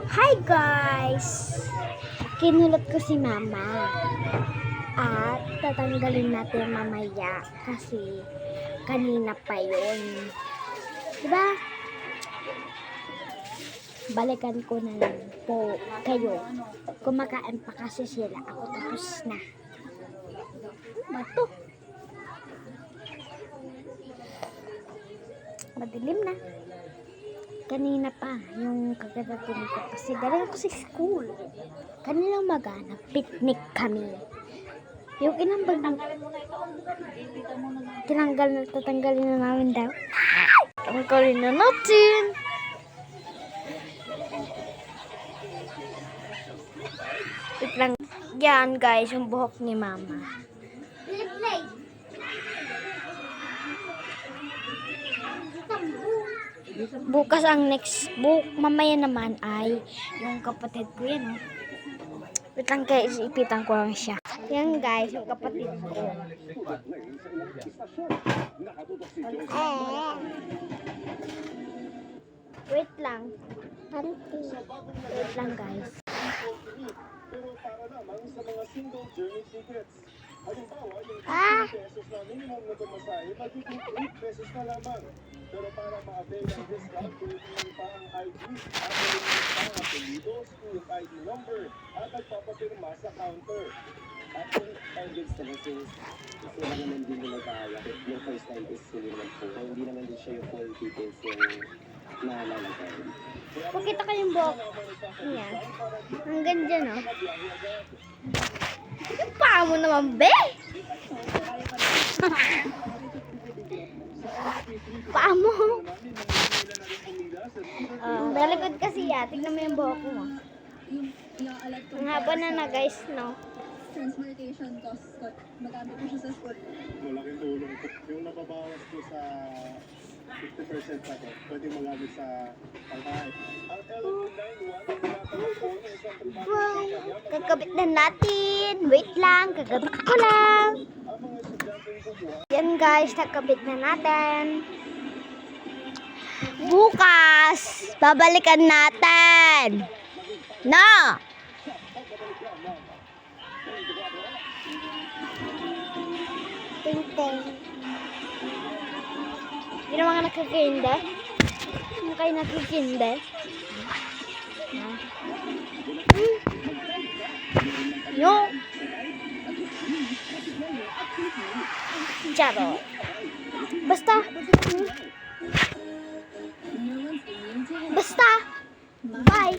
Hi guys! Kinulot ko si mama. At tatanggalin natin mamaya kasi kanina pa yun. Diba? Balikan ko na lang po kayo. Kumakain pa kasi sila. Ako tapos na. Bato. Madilim na. Kanina pa, yung kagadating ko kasi galing ako sa school. Kanina umaga, nag-picnic kami. Yung inambag na tatanggalin na namin daw. Tanggalin na natin. Wait lang. Yan guys, yung buhok ni mama. Bukas ang next book, mamaya naman ay yung kapatid ko yan, oh. Wait lang guys, ipitan ko lang siya. Yan guys, yung kapatid ko. Wait lang. Wait lang guys. Pesos na minimum na pamasahe, magiging 8 pesos na lamang. Pero para ma-avail ang discount, tuloy pa ang ID at tuloy pa ang apelido, school ID number at magpapapirma sa counter. At yung targets na kasi gusto lang naman din nila kaya. Yung first time is hindi naman po. Hindi naman din siya yung full details yung nalalagay. Pakita ko yung buhok. Yan. Hanggang dyan, oh. Yung paa mo naman, be! Paa mo. Dalikod kasi yan. Tignan mo yung buhok mo. Ang haba na guys, no? Transportation costs ko. Magamit ko siya sa school. Malaking tulong po. Yung nababawas ko sa 50% sa to, pwede magamit sa pangkain. Ang LM91, tinatanong po ng isang pribado Wow. Kakabit na natin. Wait lang. Kakabit ko lang. ang mga estudyanteng kumuha. Yan guys, nakabit na natin. Bukas, babalikan natin. No! Ting-ting. Hindi naman ka nakikinde. Hindi kayo nakikinde. No! Charo. Basta. Basta. Bye.